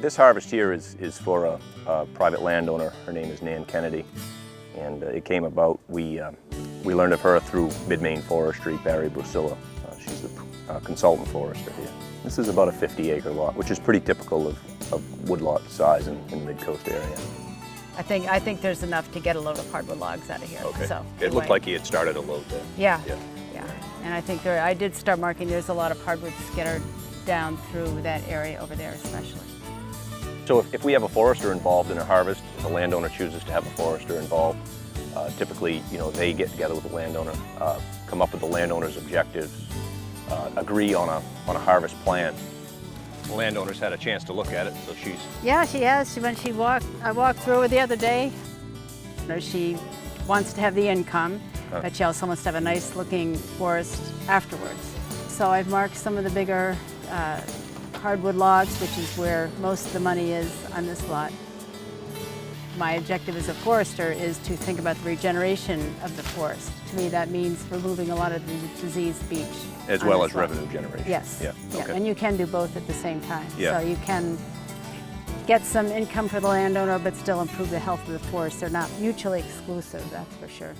This harvest here is for a private landowner. Her name is Nan Kennedy, and it came about, we learned of her through Mid-Maine Forestry, Barry Brusilla. She's the consultant forester here. This is about a 50-acre lot, which is pretty typical of woodlot size in the mid-coast area. I think there's enough to get a load of hardwood logs out of here. Okay. So, It looked like he had started a load there. Yeah. And I think I did start marking, there's a lot of hardwood scattered down through that area over there especially. So if we have a forester involved in a harvest, the landowner chooses to have a forester involved, typically, they get together with the landowner, come up with the landowner's objectives, agree on a harvest plan. The landowner's had a chance to look at it, so she's... Yeah, she has. I walked through it the other day. She wants to have the income, but she also wants to have a nice looking forest afterwards. So I've marked some of the bigger hardwood logs, which is where most of the money is on this lot. My objective as a forester is to think about the regeneration of the forest. To me, that means removing a lot of the diseased beech. As well as revenue generation. Yes. Yeah. Okay. And you can do both at the same time. Yeah. So you can get some income for the landowner, but still improve the health of the forest. They're not mutually exclusive, that's for sure.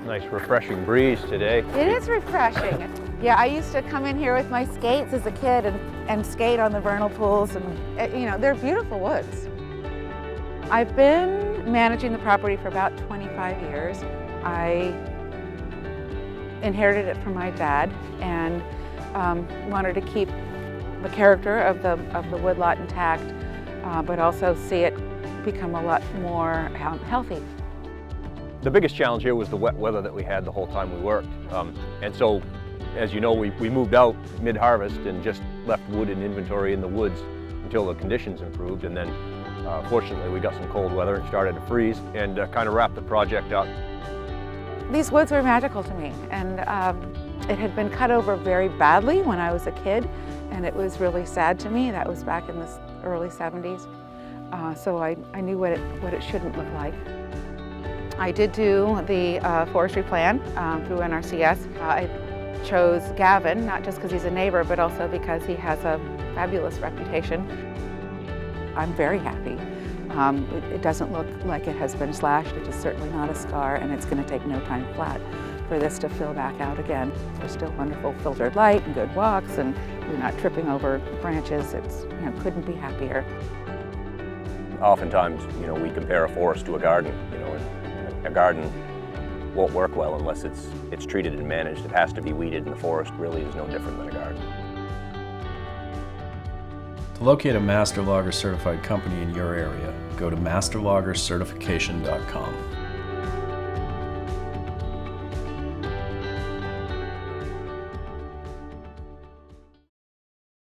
Nice refreshing breeze today. It is refreshing. Yeah, I used to come in here with my skates as a kid and skate on the vernal pools, and they're beautiful woods. I've been managing the property for about 25 years. I inherited it from my dad and wanted to keep the character of the woodlot intact, but also see it become a lot more healthy. The biggest challenge here was the wet weather that we had the whole time we worked. And so, as you know, we moved out mid-harvest and just left wood in inventory in the woods until the conditions improved. And then, fortunately, we got some cold weather and started to freeze and kind of wrapped the project up. These woods were magical to me, and it had been cut over very badly when I was a kid, and it was really sad to me. That was back in the early 70s. So I knew what it shouldn't look like. I did do the forestry plan through NRCS. I chose Gavin, not just because he's a neighbor, but also because he has a fabulous reputation. I'm very happy. It doesn't look like it has been slashed. It is certainly not a scar, and it's going to take no time flat for this to fill back out again. There's still wonderful filtered light and good walks, and you're not tripping over branches. It's, couldn't be happier. Oftentimes, we compare a forest to a garden, and a garden won't work well unless it's treated and managed. It has to be weeded, and the forest really is no different than a garden. To locate a Master Logger certified company in your area, go to masterloggercertification.com.